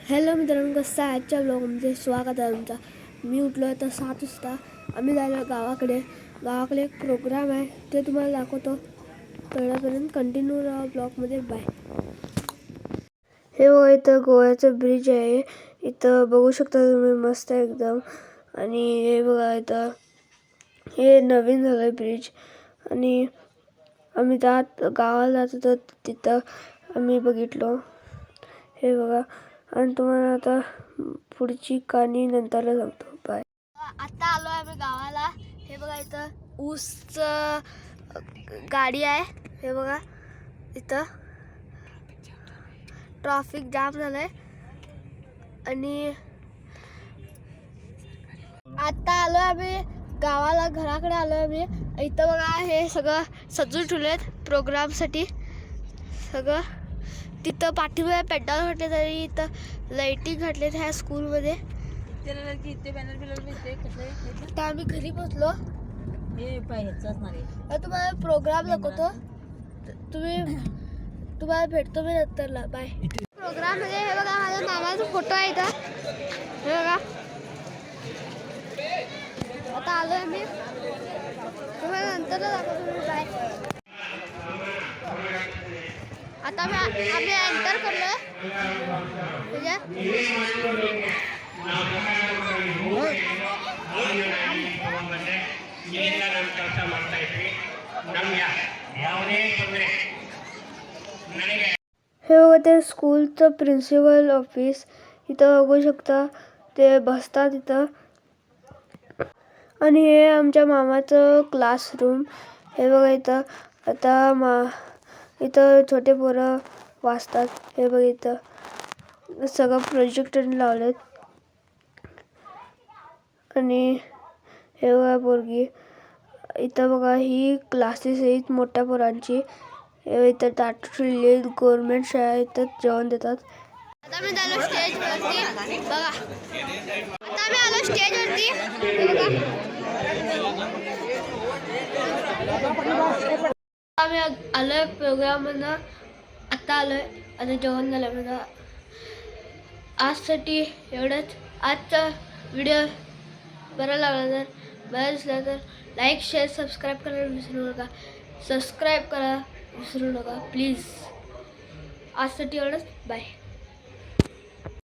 Hello मित्रांनो, कसं आहे? आजच्या ब्लॉगमध्ये स्वागत आहे तुमचा. मी उठलो आता 7 वाजता. आम्ही जायला गावाकडे एक प्रोग्राम आहे, ते तुम्हाला दाखवतो. तेवढ्यापर्यंत कंटिन्यू राहा ब्लॉगमध्ये. बाय. हे बघा, इथं गोव्याचं ब्रिज आहे. इथं बघू शकता तुम्ही, मस्त आहे एकदम. आणि हे बघा, इथं हे नवीन झालंय ब्रिज. आणि आम्ही गावाला जात होतो, तिथं आम्ही बघितलो. हे बघा, आणि तुम्हाला आता पुढची कहाणी नंतरला सांगतो. बाय. आता आलो आहे आम्ही गावाला. हे बघा, इथं ऊसचं गाडी आहे. हे बघा, इथं ट्रॅफिक जाम झालंय. आणि आता आलो आम्ही गावाला, घराकडे आलो आम्ही. इथं बघा, हे सगळं सजून ठेवलेत प्रोग्रामसाठी सगळं. तिथं पाठीमागे पेंडॉल घातले, तरी इथं लाईटिंग घातलेत ह्या स्कूलमध्ये. आता आम्ही घरी पोचलो. तुम्हाला प्रोग्राम दाखवतो. तुम्हाला भेटतो मी नंतरला. बाय. प्रोग्राम मध्ये हे बघा, माझ्या मामाचा फोटो आहे इथं. हे बघा, आता आलोय मी. तुम्हाला नंतरला दाखवतो मी. बाय. आता आम्ही एंटर करलोय. हे बघा, ते स्कूलचं प्रिन्सिपल ऑफिस. इथं बघू शकता, ते बसतात इथं. आणि हे आमच्या मामाचं क्लासरूम. हे बघा, इथं आता इथं छोटे पोरं वाचतात. हे बघा, इथं सगळं प्रोजेक्टर लावलेत. आणि हे बघा पोरगी. इथं बघा, ही क्लासेस आहेत मोठ्या पोरांची. इथं ताटं ठेवली आहेत. गव्हर्नमेंट शाळा इथं जेवण देतात. आता मी आलो स्टेजवरती. बघा, आता मी आलो स्टेजवरती. आम्ही आलोय प्रोग्राममधनं. आता आलोय, आता जेवण झालं माझं. आजसाठी एवढंच. आजचा व्हिडिओ बरा लागला तर, बरा दिसला तर लाईक, शेअर, सबस्क्राईब करायला विसरू नका. सबस्क्राईब करा विसरू नका प्लीज. आजसाठी एवढंच. बाय.